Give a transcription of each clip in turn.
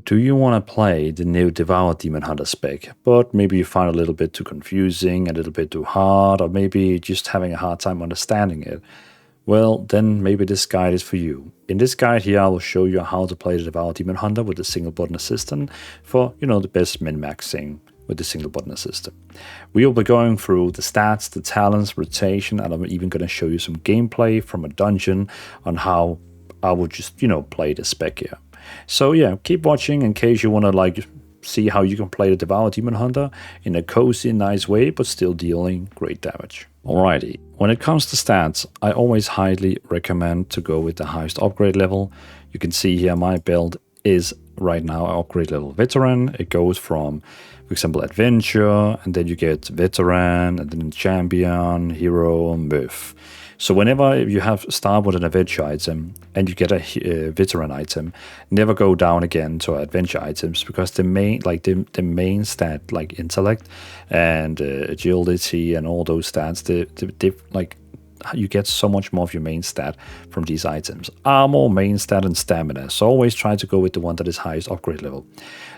do you want to play the new Devourer Demon Hunter spec, but maybe you find it a little bit too confusing, a little bit too hard, or maybe just having a hard time understanding it? Well, then maybe this guide is for you. In this guide here, I will show you how to play the Devourer Demon Hunter with the single button assistant for, the best min-maxing with the single button assistant. We will be going through the stats, the talents, rotation, and I'm even going to show you some gameplay from a dungeon on how I would just, play the spec here. So yeah, keep watching in case you want to see how you can play the Devourer Demon Hunter in a cozy, nice way, but still dealing great damage. Alrighty, when it comes to stats, I always highly recommend to go with the highest upgrade level. You can see here my build is right now upgrade level veteran. It goes from, for example, adventure, and then you get veteran, and then champion, hero, myth. So whenever you have start with an adventure item and you get a veteran item, never go down again to adventure items, because the main the main stat like intellect and agility and all those stats, you get so much more of your main stat from these items. Armor, main stat, and stamina. So always try to go with the one that is highest upgrade level.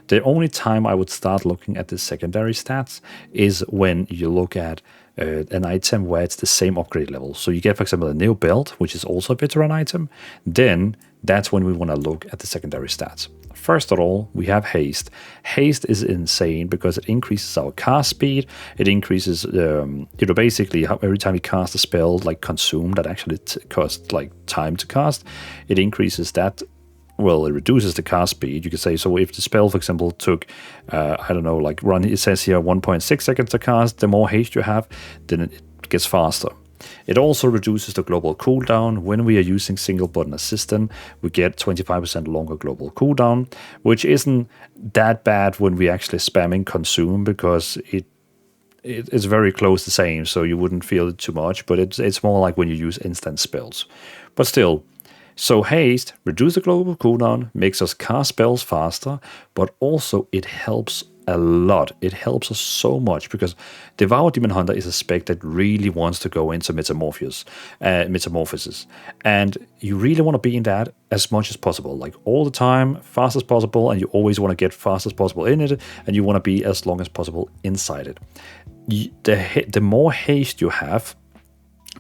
The only time I would start looking at the secondary stats is when you look at an item where it's the same upgrade level. So you get, for example, a new build, which is also a veteran item. Then that's when we want to look at the secondary stats. First of all, we have haste. Haste is insane because it increases our cast speed. It increases, basically every time you cast a spell, like consume, that actually costs time to cast. It increases that. Well, it reduces the cast speed, you could say. So if the spell, for example, took, it says here 1.6 seconds to cast, the more haste you have, then it gets faster. It also reduces the global cooldown. When we are using single button assistant, we get 25% longer global cooldown, which isn't that bad when we actually spamming consume, because it's very close the same, so you wouldn't feel it too much, but it's more like when you use instant spells. But still, so haste, reduce the global cooldown, makes us cast spells faster, but also it helps a lot. It helps us so much because Devourer Demon Hunter is a spec that really wants to go into metamorphosis, and you really want to be in that as much as possible, like all the time, fast as possible, and you always want to get fast as possible in it, and you want to be as long as possible inside it. The more haste you have,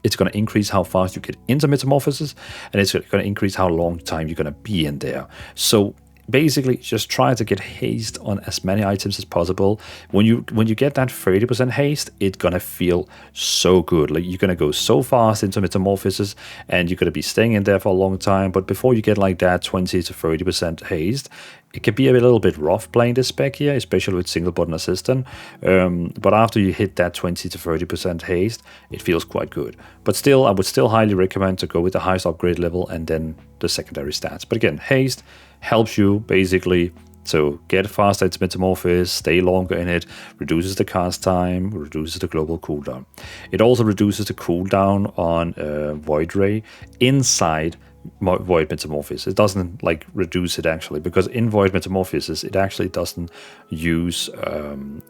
it's going to increase how fast you get into metamorphosis, and it's going to increase how long time you're going to be in there. So basically, just try to get haste on as many items as possible. When you get that 30% haste, it's going to feel so good. Like, you're going to go so fast into metamorphosis, and you're going to be staying in there for a long time. But before you get like that 20 to 30% haste, it can be a little bit rough playing this spec here, especially with single button assistant. But after you hit that 20 to 30% haste, it feels quite good. But still, I would still highly recommend to go with the highest upgrade level and then the secondary stats. But again, haste helps you basically to get faster into metamorphosis, stay longer in it, reduces the cast time, reduces the global cooldown. It also reduces the cooldown on Void Ray inside Void Metamorphosis. It doesn't reduce it actually, because in Void Metamorphosis it actually doesn't use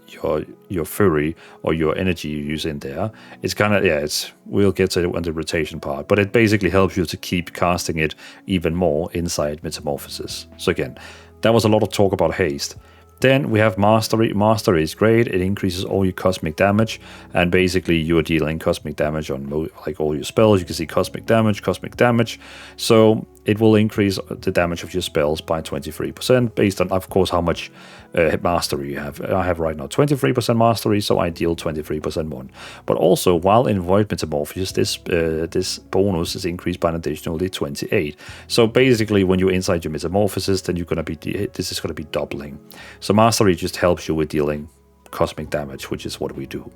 your fury or your energy you use in there. It's kind of, we'll get to it on the rotation part, but it basically helps you to keep casting it even more inside Metamorphosis. So again, that was a lot of talk about haste. Then we have Mastery. Mastery is great. It increases all your cosmic damage, and basically you're dealing cosmic damage on all your spells. You can see cosmic damage. So it will increase the damage of your spells by 23% based on, of course, how much mastery you have. I have right now 23% mastery, so I deal 23% more. But also, while in Void Metamorphosis, this bonus is increased by an additionally 28. So basically, when you're inside your metamorphosis, then this is going to be doubling. So mastery just helps you with dealing cosmic damage, which is what we do.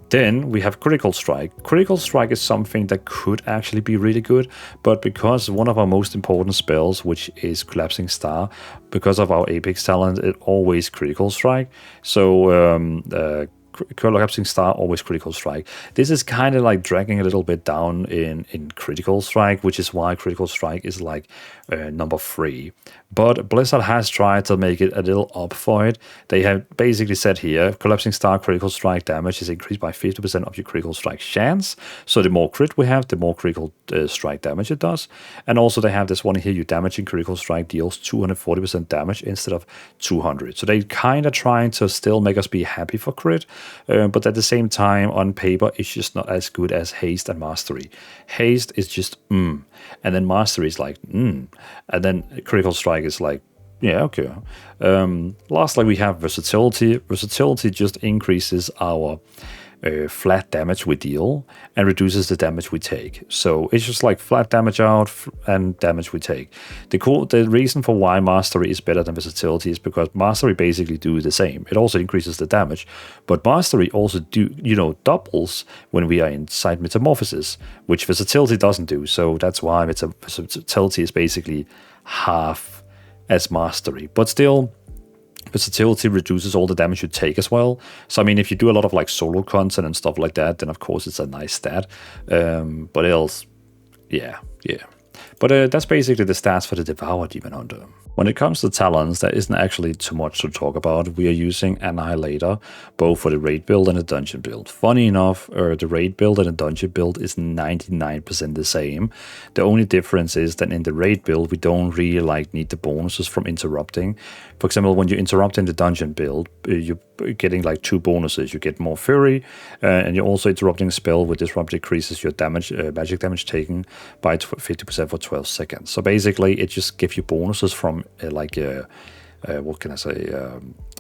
Then we have Critical Strike. Critical Strike is something that could actually be really good, but because one of our most important spells, which is Collapsing Star, because of our Apex talent, it always Critical Strike. So Collapsing Star, always Critical Strike. This is kind of like dragging a little bit down in Critical Strike, which is why Critical Strike is number 3. But Blizzard has tried to make it a little up for it. They have basically said here, Collapsing Star critical strike damage is increased by 50% of your critical strike chance. So the more crit we have, the more critical strike damage it does. And also they have this one here, you damaging critical strike deals 240% damage instead of 200. So they kind of trying to still make us be happy for crit, but at the same time, on paper, it's just not as good as Haste and Mastery. Haste is just and then Mastery is like and then critical strike is like, yeah, okay. Lastly, we have Versatility. Versatility just increases our flat damage we deal and reduces the damage we take. So it's just like flat damage out and damage we take. The reason for why Mastery is better than Versatility is because Mastery basically do the same. It also increases the damage, but Mastery also doubles when we are inside Metamorphosis, which Versatility doesn't do. So that's why Versatility is basically half as Mastery, but still Versatility reduces all the damage you take as well. So I mean, if you do a lot of like solo content and stuff like that, then of course it's a nice stat, but else, yeah. But that's basically the stats for the Devourer Demon Hunter. When it comes to talents, there isn't actually too much to talk about. We are using Annihilator, both for the raid build and the dungeon build. Funny enough, the raid build and the dungeon build is 99% the same. The only difference is that in the raid build, we don't really need the bonuses from interrupting. For example, when you interrupt in the dungeon build, you're getting like 2 bonuses. You get more fury, and you're also interrupting a spell with disrupt decreases your damage, magic damage taken by 50% for 12 seconds. So basically, it just gives you bonuses from what can I say?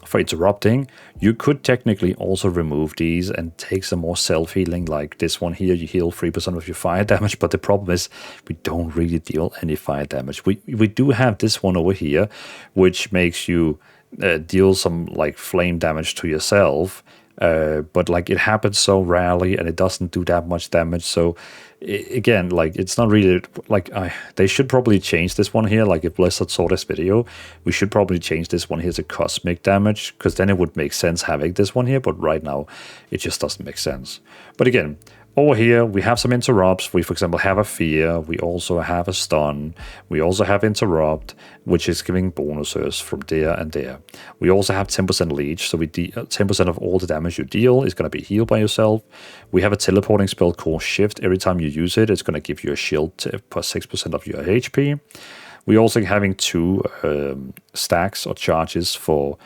For interrupting. You could technically also remove these and take some more self-healing, like this one here. You heal 3% of your fire damage, but the problem is we don't really deal any fire damage. We do have this one over here, which makes you deal some like flame damage to yourself, but like it happens so rarely and it doesn't do that much damage. So again, like it's not really like they should probably change this one here. Like if Blizzard saw this video, we should probably change this one here to cosmic damage, because then it would make sense having this one here, but right now it just doesn't make sense. But again, over here, we have some interrupts. We, for example, have a fear. We also have a stun. We also have interrupt, which is giving bonuses from there and there. We also have 10% leech, so 10% of all the damage you deal is going to be healed by yourself. We have a teleporting spell called Shift. Every time you use it, it's going to give you a shield plus 6% of your HP. We're also having 2 stacks or charges for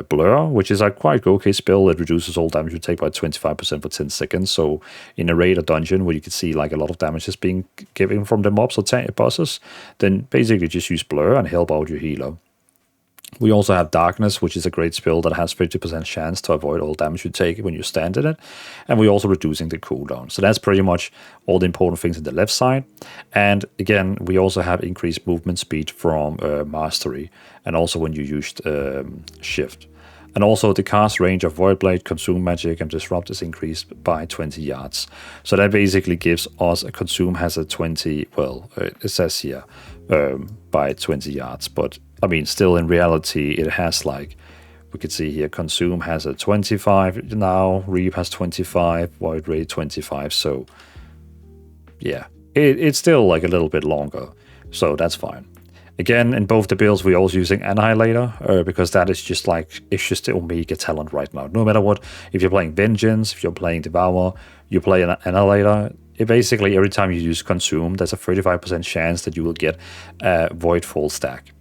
Blur, which is a quite okay spell. It reduces all damage you take by 25% for 10 seconds. So in a raid or dungeon where you can see like a lot of damage is being given from the mobs or bosses, then basically just use Blur and help out your healer. We also have Darkness, which is a great spell that has 50% chance to avoid all damage you take when you stand in it. And we're also reducing the cooldown. So that's pretty much all the important things on the left side. And again, we also have increased movement speed from Mastery, and also when you used Shift. And also the cast range of Void Blade, Consume Magic, and Disrupt is increased by 20 yards. So that basically gives us a Consume has a 20, well, it says here, by 20 yards. But I mean, still in reality, it has like, we could see here, Consume has a 25 now, Reap has 25, Void Rate 25. So yeah, it's still like a little bit longer. So that's fine. Again, in both the builds, we're also using Annihilator, because that is just like, it's just the Omega talent right now. No matter what, if you're playing Vengeance, if you're playing Devour, you play an Annihilator, basically every time you use Consume, there's a 35% chance that you will get a Voidfall stack.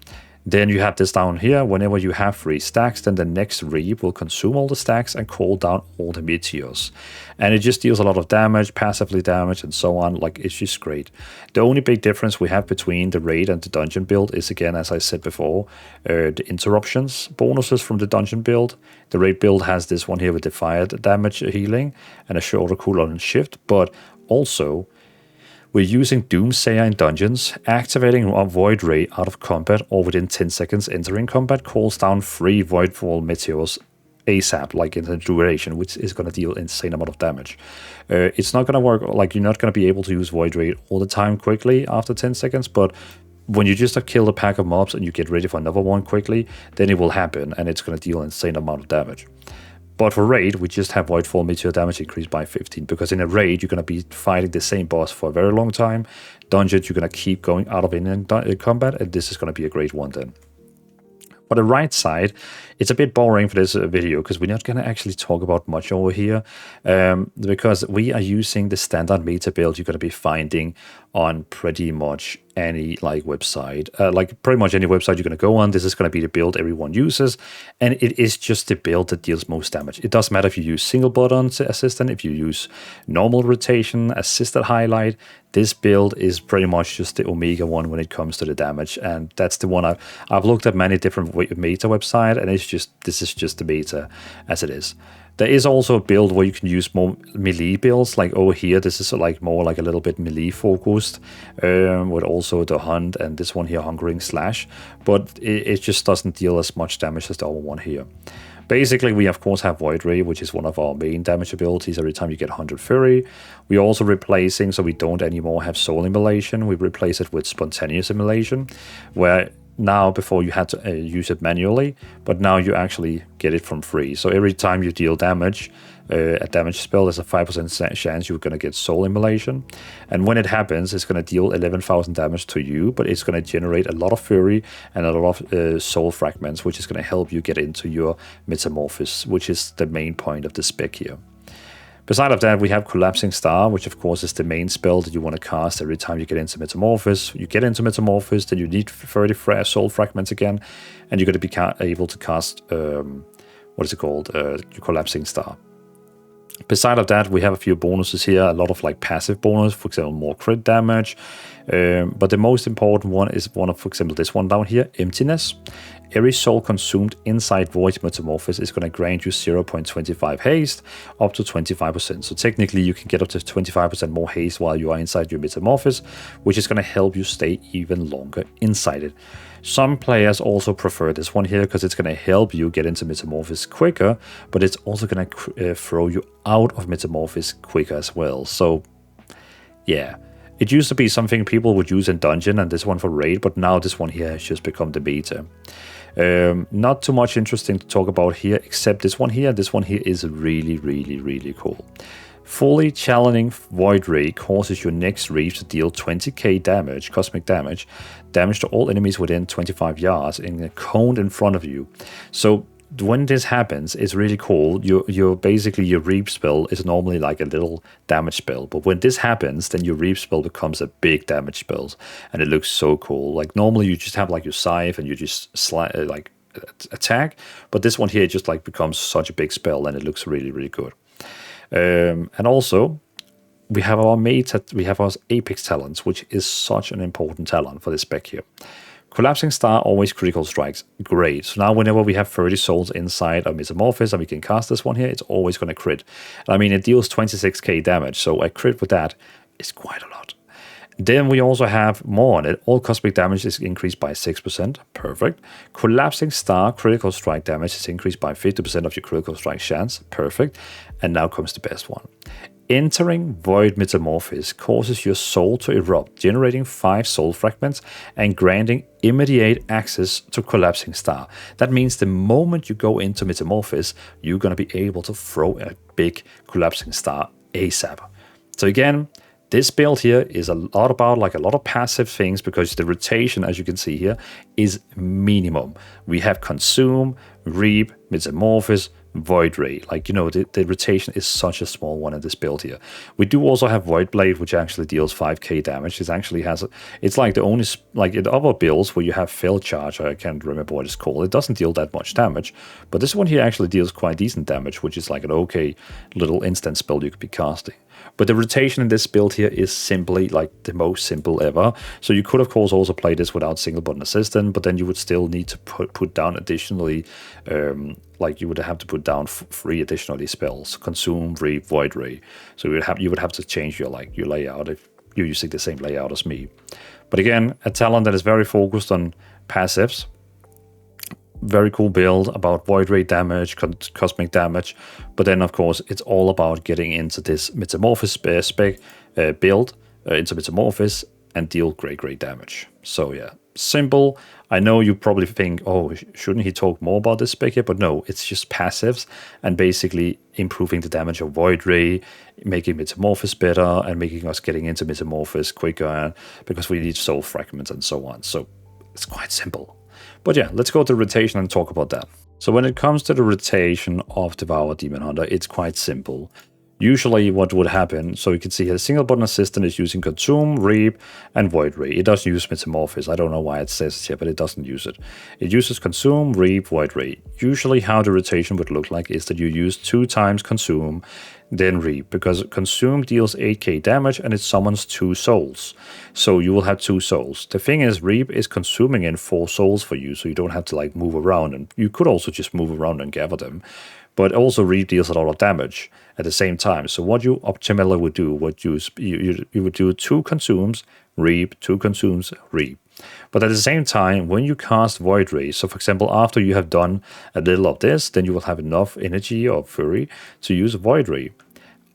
Then you have this down here, whenever you have 3 stacks, then the next Reap will consume all the stacks and call down all the meteors. And it just deals a lot of damage, passively damage, and so on. Like, it's just great. The only big difference we have between the raid and the dungeon build is, again, as I said before, the interruptions bonuses from the dungeon build. The raid build has this one here with the fire damage healing and a shorter cooldown and shift, but also we're using Doomsayer in dungeons. Activating a Void Ray out of combat or within 10 seconds entering combat calls down 3 Voidfall meteors ASAP, like in the duration, which is going to deal insane amount of damage. It's not going to work, like you're not going to be able to use Void Ray all the time quickly after 10 seconds, but when you just have killed a pack of mobs and you get ready for another one quickly, then it will happen and it's going to deal insane amount of damage. But for raid, we just have Voidfall meteor damage increased by 15, because in a raid, you're going to be fighting the same boss for a very long time. Dungeons, you're going to keep going out of in combat, and this is going to be a great one then. For the right side, it's a bit boring for this video because we're not going to actually talk about much over here because we are using the standard meta build you're going to be finding on pretty much any website. Like pretty much any website you're going to go on, this is going to be the build everyone uses, and it is just the build that deals most damage. It doesn't matter if you use single button assistant, if you use normal rotation, assisted highlight. This build is pretty much just the Omega one when it comes to the damage, and that's the one I've looked at many different meta websites, and this is just the meta as it is. There is also a build where you can use more melee builds, like over here. This is more like a little bit melee focused, with also the hunt and this one here, hungering slash, but it just doesn't deal as much damage as the other one here. Basically, we of course have Void Ray, which is one of our main damage abilities every time you get 100 Fury. We're also replacing, so we don't anymore have Soul Immolation, we replace it with Spontaneous Immolation, where now before you had to use it manually, but now you actually get it from free. So every time you deal damage, a damage spell, there's a 5% chance you're going to get Soul Immolation. And when it happens, it's going to deal 11,000 damage to you, but it's going to generate a lot of Fury and a lot of Soul Fragments, which is going to help you get into your Metamorphosis, which is the main point of the spec here. Beside of that, we have Collapsing Star, which of course is the main spell that you want to cast every time you get into Metamorphosis. You get into Metamorphosis, then you need 30 Soul Fragments again, and you're going to be able to cast, your Collapsing Star. Beside of that, we have a few bonuses here, a lot of passive bonus, for example, more crit damage. But the most important one is for example, this one down here, Emptiness. Every soul consumed inside Void Metamorphosis is going to grant you 0.25 haste, up to 25%. So technically, you can get up to 25% more haste while you are inside your Metamorphosis, which is going to help you stay even longer inside it. Some players also prefer this one here because it's going to help you get into Metamorphosis quicker, but it's also going to throw you out of Metamorphosis quicker as well. So, yeah. It used to be something people would use in dungeon and this one for raid, but now this one here has just become the beta. Not too much interesting to talk about here, except this one here. This one here is really, really, really cool. Fully challenging Void Ray causes your next reef to deal 20k damage, cosmic damage to all enemies within 25 yards in a cone in front of you. So when this happens, it's really cool. Your basically your reap spell is normally like a little damage spell, but when this happens, then your reap spell becomes a big damage spell, and it looks so cool. Like normally you just have your scythe and you just attack, but this one here just becomes such a big spell, and it looks really, really good. And also we have our Apex talents, which is such an important talent for this spec here. Collapsing Star always critical strikes. Great. So now whenever we have 30 souls inside a Metamorphosis and we can cast this one here, it's always going to crit. I mean, it deals 26k damage, so a crit with that is quite a lot. Then we also have more on it. All cosmic damage is increased by 6%. Perfect. Collapsing Star critical strike damage is increased by 50% of your critical strike chance. Perfect. And now comes the best one. Entering Void Metamorphosis causes your soul to erupt, generating 5 soul fragments and granting immediate access to Collapsing Star. That means the moment you go into Metamorphosis, you're going to be able to throw a big Collapsing Star ASAP. So again, this build here is a lot about a lot of passive things because the rotation, as you can see here, is minimum. We have Consume, Reap, Metamorphosis, Void Ray. The rotation is such a small one in this build here. We do also have Void Blade, which actually deals 5k damage. It's like the only, in other builds where you have Fail Charge, I can't remember what it's called, it doesn't deal that much damage, but this one here actually deals quite decent damage, which is an okay little instant spell you could be casting. But the rotation in this build here is simply the most simple ever. So you could of course also play this without single button assistant, but then you would still need to put down additionally, you would have to put down 3 additionally spells: Consume, Reap, Void Ray. So you would have to change your layout if you're using the same layout as me. But again, a talent that is very focused on passives. Very cool build about Void Ray damage, cosmic damage, but then of course it's all about getting into this Metamorphosis build, into Metamorphosis, and deal great damage. So yeah, simple. I know you probably think, oh, shouldn't he talk more about this spec here? But no, it's just passives and basically improving the damage of Void Ray, making Metamorphosis better, and making us getting into Metamorphosis quicker because we need soul fragments and so on. So it's quite simple. But yeah, let's go to rotation and talk about that. So when it comes to the rotation of Devourer Demon Hunter, it's quite simple. Usually what would happen, so you can see here, the single button assistant is using Consume, Reap, and Void Ray. It doesn't use Metamorphosis. I don't know why it says it here, but it doesn't use it. It uses Consume, Reap, Void Ray. Usually how the rotation would look like is that you use 2 times Consume, then Reap, because Consume deals 8k damage and it summons 2 souls. So you will have 2 souls. The thing is, Reap is consuming in 4 souls for you, so you don't have to like move around, and you could also just move around and gather them. But also Reap deals a lot of damage at the same time. So what you optimally would do, you would do 2 consumes, Reap, 2 consumes, Reap. But at the same time, when you cast Void Ray, so for example, after you have done a little of this, then you will have enough energy or fury to use Void Ray.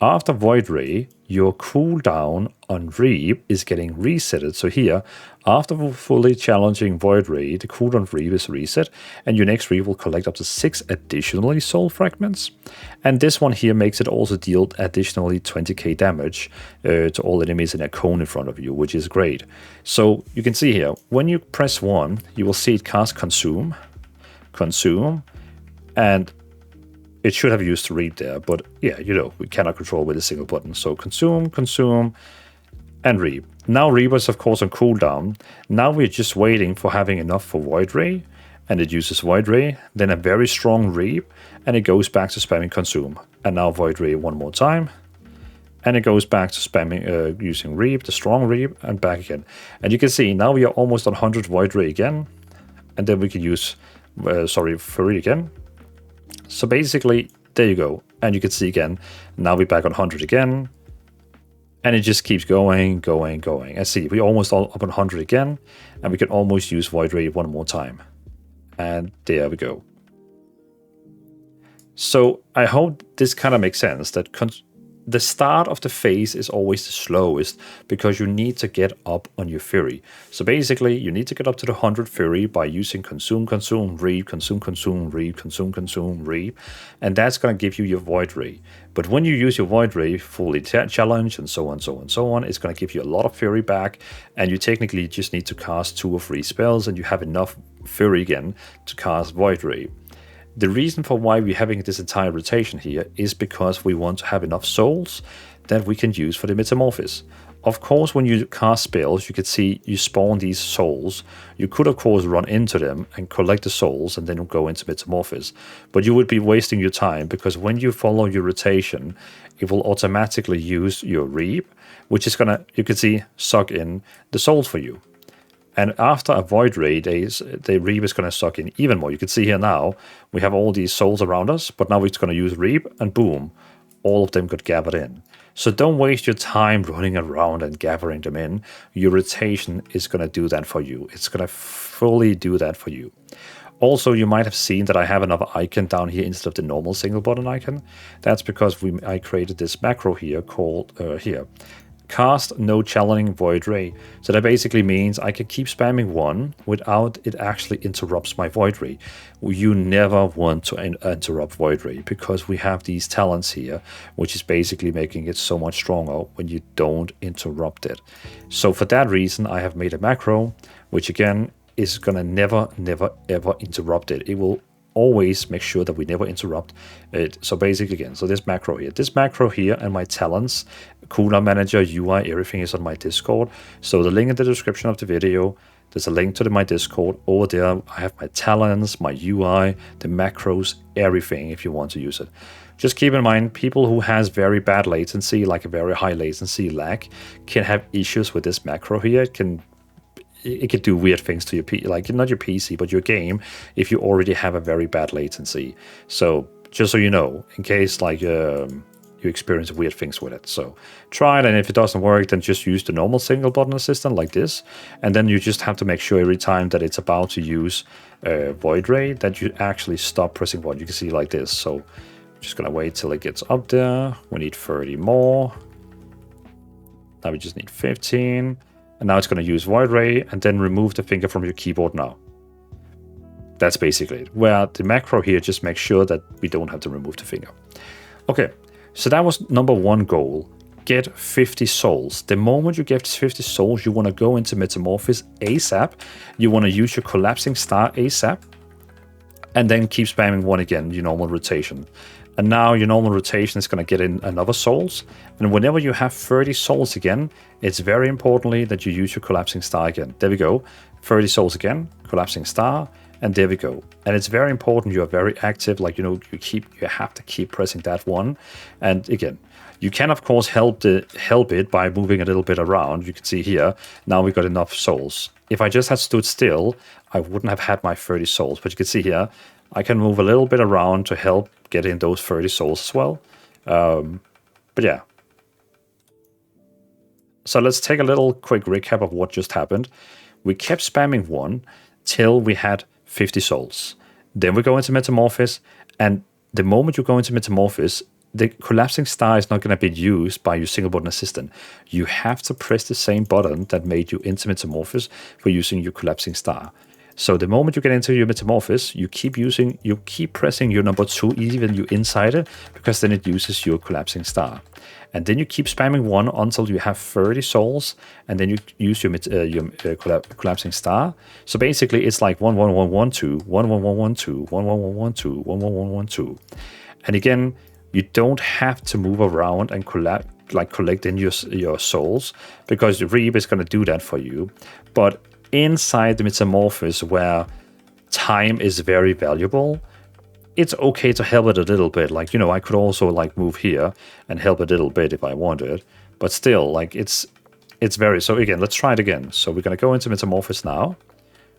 After Void Ray, your cooldown on Reap is getting resetted. So here, after fully challenging Void Ray, the cooldown of Reap is reset, and your next Reap will collect up to 6 additionally soul fragments. And this one here makes it also deal additionally 20k damage to all enemies in a cone in front of you, which is great. So you can see here, when you press 1, you will see it cast Consume, and it should have used Reap there, but yeah, you know, we cannot control with a single button. So Consume, and Reap. Now Reap is of course on cooldown. Now we're just waiting for having enough for Void Ray, and it uses Void Ray, then a very strong Reap, and it goes back to spamming Consume. And now Void Ray one more time, and it goes back to spamming using Reap, the strong Reap, and back again. And you can see now we are almost on 100 Void Ray again, and then we can use Fury again. So basically, there you go. And you can see again, now we're back on 100 again. And it just keeps going. And see, we're almost all up on 100 again. And we can almost use Void Ray one more time. And there we go. So I hope this kind of makes sense, that the start of the phase is always the slowest because you need to get up on your Fury. So basically, you need to get up to the 100 Fury by using Consume, Reap, Consume, Reap, and that's going to give you your Void Ray. But when you use your Void Ray fully challenged and so on, it's going to give you a lot of Fury back, and you technically just need to cast 2 or 3 spells, and you have enough Fury again to cast Void Ray. The reason for why we're having this entire rotation here is because we want to have enough souls that we can use for the Metamorphosis. Of course, when you cast spells, you can see you spawn these souls. You could, of course, run into them and collect the souls and then go into Metamorphosis. But you would be wasting your time, because when you follow your rotation, it will automatically use your Reap, which is gonna, you can see, suck in the souls for you. And after a Void Ray, the Reap is going to suck in even more. You can see here now, we have all these souls around us, but now we're going to use Reap, and boom, all of them got gathered in. So don't waste your time running around and gathering them in. Your rotation is going to do that for you. It's going to fully do that for you. Also, you might have seen that I have another icon down here instead of the normal single button icon. That's because I created this macro here called Cast No Challenging Void Ray. So that basically means I can keep spamming 1 without it actually interrupts my Void Ray. You never want to interrupt Void Ray, because we have these talents here, which is basically making it so much stronger when you don't interrupt it. So for that reason, I have made a macro, which again is gonna never ever interrupt it. It will always make sure that we never interrupt it. So basically again, so this macro here and my talents, cooldown manager, UI, everything is on my Discord. So the link in the description of the video, there's a link to my Discord. Over there I have my talents, my UI, the macros, everything if you want to use it. Just keep in mind, people who has very bad latency, like a very high latency lag, can have issues with this macro here. It could do weird things to your PC, like not your PC, but your game, if you already have a very bad latency. So just so you know, in case like you experience weird things with it. So try it, and if it doesn't work, then just use the normal single button assistant like this. And then you just have to make sure every time that it's about to use Void Ray that you actually stop pressing Void. You can see like this. So I'm just gonna wait till it gets up there. We need 30 more. Now we just need 15. And now it's going to use Void Ray, and then remove the finger from your keyboard now. That's basically it. Where the macro here just makes sure that we don't have to remove the finger. Okay, so that was number 1 goal. get 50 souls. The moment you get 50 souls, you want to go into Metamorphosis ASAP. You want to use your Collapsing Star ASAP. And then keep spamming 1 again, your normal rotation. And now your normal rotation is going to get in another souls. And whenever you have 30 souls again, it's very importantly that you use your Collapsing Star again. There we go. 30 souls again, Collapsing Star, and there we go. And it's very important you are very active, like, you have to keep pressing that one. And again, you can of course help it by moving a little bit around. You can see here, now we got enough souls. If I just had stood still, I wouldn't have had my 30 souls. But you can see here, I can move a little bit around to help get in those 30 souls as well. But yeah. So let's take a little quick recap of what just happened. We kept spamming 1 till we had 50 souls. Then we go into Metamorphosis, and the moment you go into Metamorphosis, the Collapsing Star is not going to be used by your single button assistant. You have to press the same button that made you into Metamorphosis for using your Collapsing Star. So the moment you get into your Metamorphosis, you keep pressing your number 2 even you're inside it, because then it uses your Collapsing Star. And then you keep spamming 1 until you have 30 souls, and then you use your Collapsing Star. So basically it's like 1 1 1 1 2 1 1 1 1 2 1 1 1 1 2 1 1 1 1 2. And again, you don't have to move around and collect in your souls, because the Reap is going to do that for you. But inside the Metamorphosis, where time is very valuable, it's okay to help it a little bit. Like, I could also like move here and help a little bit if I wanted, but still, like, it's very. So again, let's try it again. So we're going to go into Metamorphosis now.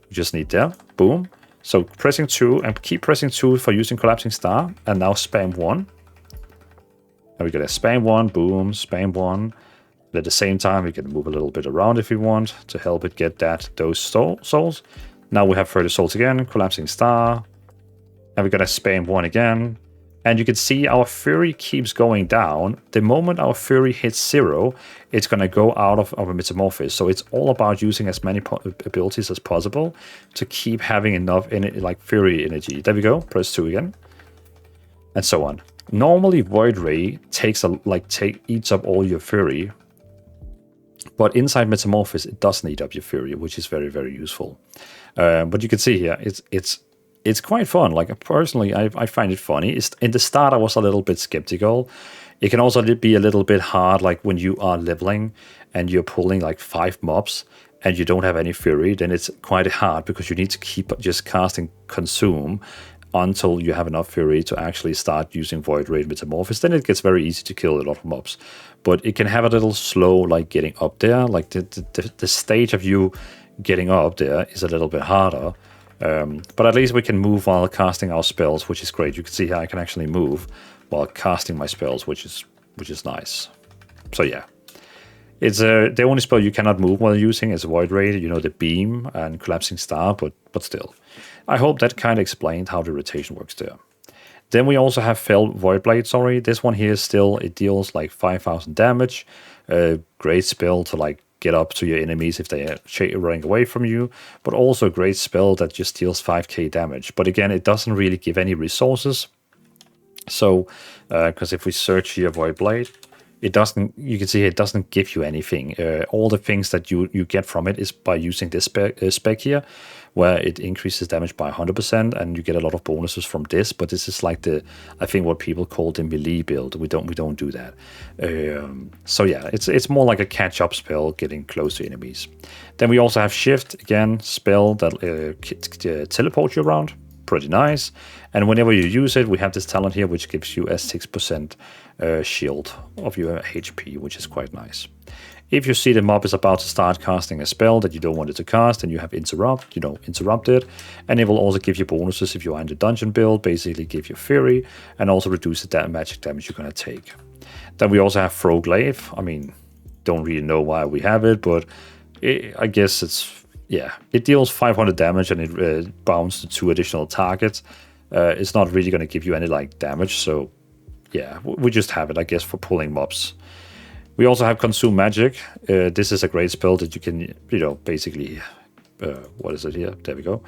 We just need there, boom. So pressing 2 and keep pressing 2 for using Collapsing Star, and now spam 1. And we're going to spam 1, boom, spam 1. And at the same time, we can move a little bit around if we want to help it get those souls. Now we have 30 souls again, Collapsing Star. And we're going to spam 1 again. And you can see our Fury keeps going down. The moment our Fury hits 0, it's going to go out of our Metamorphosis. So it's all about using as many abilities as possible to keep having enough Fury energy. There we go, press 2 again. And so on. Normally, Void Ray eats up all your Fury, but inside Metamorphosis, it doesn't eat up your Fury, which is very, very useful. But you can see here, it's quite fun. Like, personally, I find it funny. In the start, I was a little bit skeptical. It can also be a little bit hard, like when you are leveling and you're pulling like 5 mobs and you don't have any Fury, then it's quite hard because you need to keep just casting Consume until you have enough Fury to actually start using Void Ray Metamorphosis. Then it gets very easy to kill a lot of mobs. But it can have a little slow, like, getting up there. Like, the stage of you getting up there is a little bit harder. But at least we can move while casting our spells, which is great. You can see how I can actually move while casting my spells, which is nice. So yeah. It's the only spell you cannot move while using is Void Ray, the Beam and Collapsing Star, but still. I hope that kind of explained how the rotation works there. Then we also have Fell Voidblade, sorry. This one here still, it deals like 5,000 damage. Great spell to like get up to your enemies if they are running away from you, but also a great spell that just deals 5k damage. But again, it doesn't really give any resources. So, because if we search here Voidblade, it doesn't, you can see it doesn't give you anything. All the things that you get from it is by using this spec here, where it increases damage by 100%, and you get a lot of bonuses from this. But this is like I think what people call the melee build. We don't do that. So yeah, it's more like a catch-up spell, getting close to enemies. Then we also have Shift, again, spell that teleports you around. Pretty nice. And whenever you use it, we have this talent here, which gives you a 6% shield of your HP, which is quite nice. If you see the mob is about to start casting a spell that you don't want it to cast, and you have interrupt, interrupt it. And it will also give you bonuses if you are in the dungeon build, basically give you Fury, and also reduce the magic damage you're going to take. Then we also have Throw Glaive. I mean, don't really know why we have it, but I guess it deals 500 damage, and it bounces to 2 additional targets. It's not really going to give you any like damage, so yeah, we just have it, I guess, for pulling mobs. We also have Consume Magic. This is a great spell that you can, basically what is it here? There we go.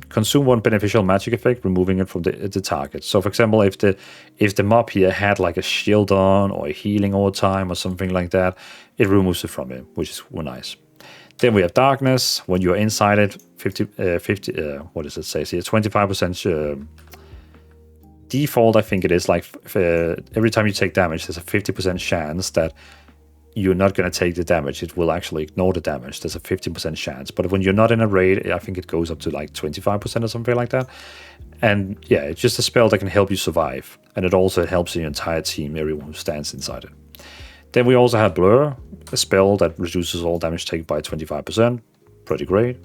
Consume one beneficial magic effect, removing it from the target. So, for example, if the mob here had like a shield on or a healing all the time or something like that, it removes it from it, which is nice. Then we have darkness. When you're inside it, 50. What does it say here? 25%. Default, I think it is like every time you take damage, there's a 50% chance that you're not going to take the damage. It will actually ignore the damage. There's a 15% chance. But when you're not in a raid, I think it goes up to like 25% or something like that. And yeah, it's just a spell that can help you survive. And it also helps your entire team, everyone who stands inside it. Then we also have Blur, a spell that reduces all damage taken by 25%. Pretty great.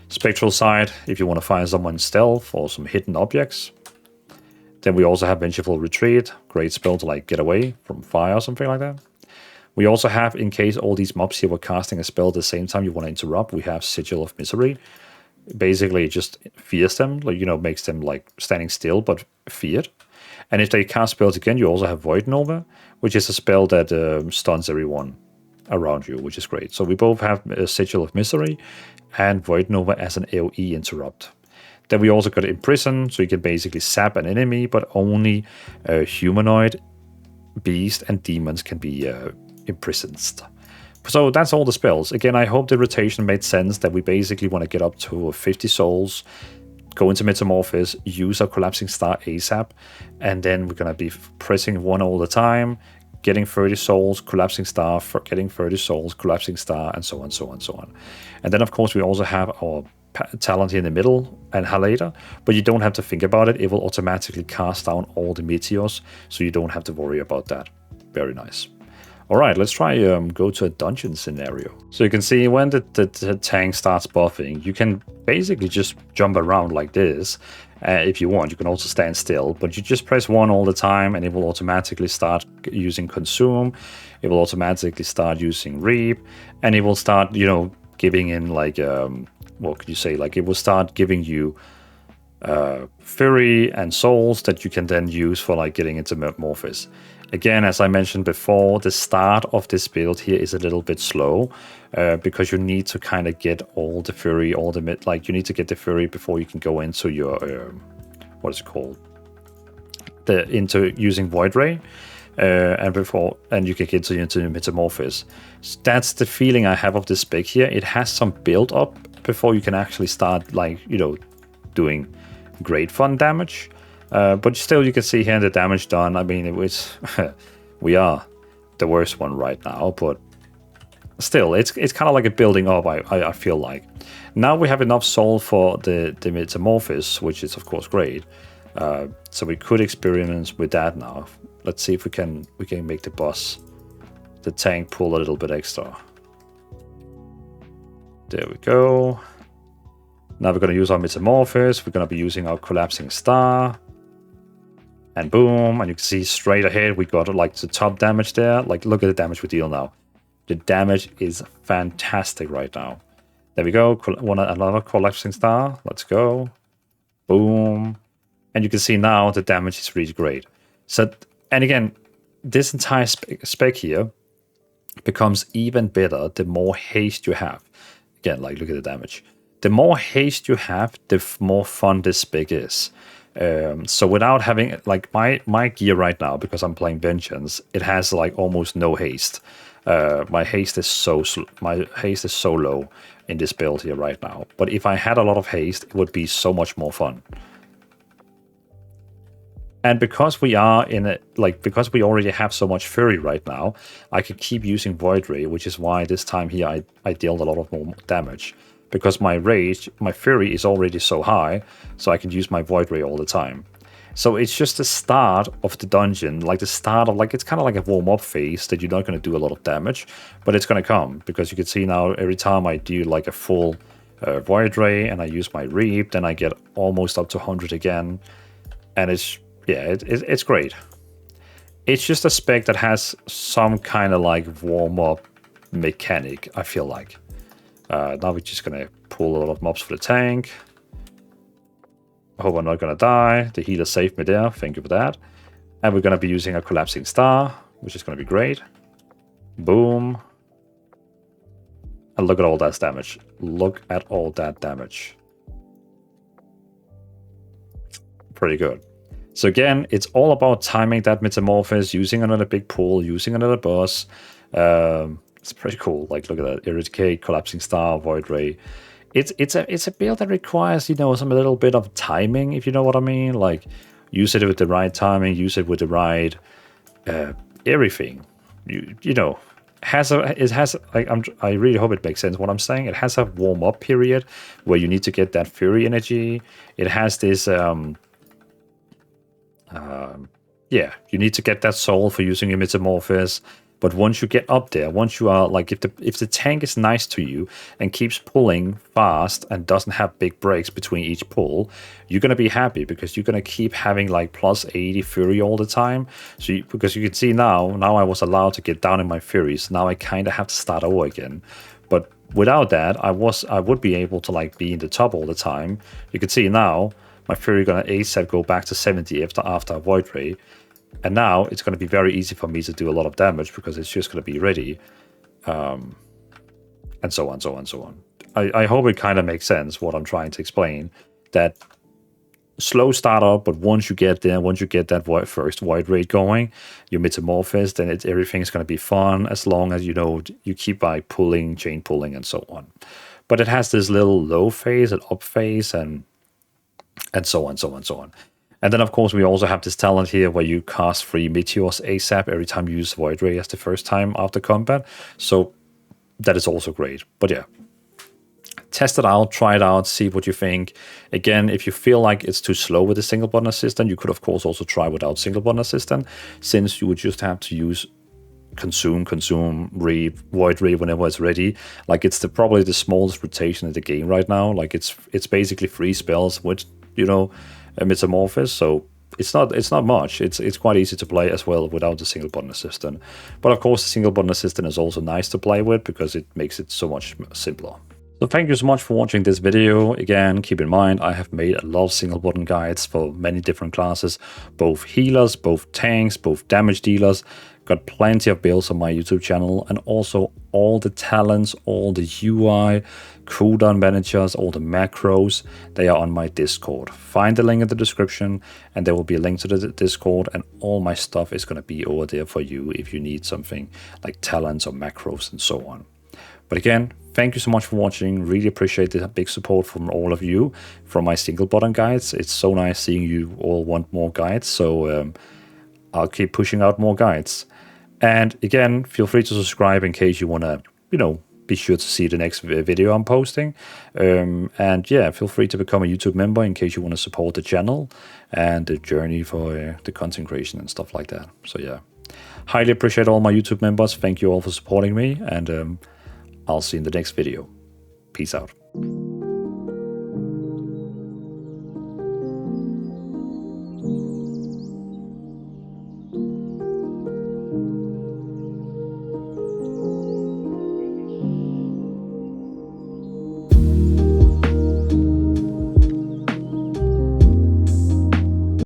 Spectral Sight, if you want to find someone in stealth or some hidden objects. Then we also have Vengeful Retreat, great spell to like get away from fire or something like that. We also have, in case all these mobs here were casting a spell at the same time you want to interrupt, we have Sigil of Misery. Basically, it just fears them, like, you know, makes them like standing still but feared. And if they cast spells again, you also have Void Nova, which is a spell that stuns everyone around you, which is great. So we both have Sigil of Misery and Void Nova as an AoE interrupt. Then we also got Imprison, so you can basically sap an enemy, but only humanoid, beast, and demons can be imprisoned. So that's all the spells. Again, I hope the rotation made sense, that we basically want to get up to 50 souls, go into Metamorphosis, use our Collapsing Star ASAP, and then we're going to be pressing 1 all the time, getting 30 souls, Collapsing Star, getting 30 souls, Collapsing Star, and so on, so on, so on. And then, of course, we also have our talent here in the middle and Halada, but you don't have to think about it. It will automatically cast down all the meteors, so you don't have to worry about that. Very nice. All right, let's try go to a dungeon scenario. So you can see when the tank starts buffing, you can basically just jump around like this. If you want, you can also stand still, but you just press 1 all the time and it will automatically start using Consume. It will automatically start using Reap, and it will start, you know, giving in like, what could you say? Like it will start giving you Fury and souls that you can then use for like getting into Metamorphosis. Again, as I mentioned before, the start of this build here is a little bit slow because you need to kind of get all the Fury, like you need to get the Fury before you can go into your, what is it called? Into using Void Ray. And you can get into Metamorphosis. That's the feeling I have of this spec here. It has some build up before you can actually start, like, you know, doing great fun damage. But still, you can see here the damage done. I mean, it was we are the worst one right now, but still, it's kind of like a building up. I feel like now we have enough soul for the Metamorphosis, which is of course great. So we could experiment with that now. Let's see if we can make the tank pull a little bit extra. There we go. Now we're going to use our Metamorphosis. We're going to be using our Collapsing Star. And boom, and you can see straight ahead we got like the top damage there. Like, look at the damage we deal now. The damage is fantastic right now. There we go. Another Collapsing Star. Let's go. Boom. And you can see now the damage is really great. So, and again, this entire spec here becomes even better the more haste you have. Again, like, look at the damage. The more haste you have, the more fun this spec is. So without having, like, my gear right now, because I'm playing Vengeance, it has like almost no haste. My haste is so low in this build here right now. But if I had a lot of haste, it would be so much more fun. And because we are because we already have so much Fury right now, I can keep using Void Ray, which is why this time here I dealt a lot of more damage. Because my Fury is already so high, so I can use my Void Ray all the time. So it's just the start of the dungeon, like the start of, like, it's kind of like a warm-up phase that you're not going to do a lot of damage, but it's going to come, because you can see now every time I do like a full Void Ray and I use my Reap, then I get almost up to 100 again, and it's great. It's just a spec that has some kind of like warm-up mechanic, I feel like. Now we're just going to pull a lot of mobs for the tank. I hope I'm not going to die. The healer saved me there. Thank you for that. And we're going to be using a Collapsing Star, which is going to be great. Boom. And look at all that damage. Look at all that damage. Pretty good. So again, it's all about timing that metamorphosis, using another big pool, using another boss. It's pretty cool. Like, look at that. Eradicate, Collapsing Star, Void Ray. It's a build that requires, you know, some little bit of timing, if you know what I mean. Like, use it with the right timing, use it with the right everything. You know, I really hope it makes sense what I'm saying. It has a warm up period where you need to get that fury energy. It has this yeah, you need to get that soul for using your metamorphosis. But once you get up there, once you are like, if the tank is nice to you and keeps pulling fast and doesn't have big breaks between each pull, you're gonna be happy because you're gonna keep having like plus 80 fury all the time. So because you can see now I was allowed to get down in my furies. Now I kind of have to start over again. But without that, I would be able to like be in the top all the time. You can see now my fury gonna ASAP go back to 70 after a Void Ray. And now it's going to be very easy for me to do a lot of damage because it's just going to be ready. And so on, so on, so on. I hope it kind of makes sense what I'm trying to explain. That slow startup, but once you get there, once you get that first Void Ray going, your metamorphosis, then everything's going to be fun as long as, you know, you keep by pulling, chain pulling, and so on. But it has this little low phase and up phase and so on, so on, so on. And then, of course, we also have this talent here where you cast 3 meteors ASAP every time you use Void Ray as the first time after combat. So that is also great. But yeah, test it out, try it out, see what you think. Again, if you feel like it's too slow with the single button assistant, you could, of course, also try without single button assistant, since you would just have to use consume, Void Ray whenever it's ready. Like, it's probably the smallest rotation in the game right now. Like, it's basically 3 spells with, you know, a metamorphosis, so it's not much. It's quite easy to play as well without the single button assistant. But of course, the single button assistant is also nice to play with because it makes it so much simpler. So thank you so much for watching this video. Again, keep in mind, I have made a lot of single button guides for many different classes, both healers, both tanks, both damage dealers. Got plenty of builds on my YouTube channel, and also all the talents, all the UI, cooldown managers, all the macros, they are on my Discord. Find the link in the description, and there will be a link to the Discord, and all my stuff is going to be over there for you if you need something like talents or macros and so on. But again, thank you so much for watching. Really appreciate the big support from all of you from my single button guides. It's so nice seeing you all want more guides, so I'll keep pushing out more guides. And again, feel free to subscribe in case you want to, you know, be sure to see the next video I'm posting. And yeah, feel free to become a YouTube member in case you want to support the channel and the journey for the content creation and stuff like that. So yeah, highly appreciate all my YouTube members. Thank you all for supporting me, and I'll see you in the next video. Peace out.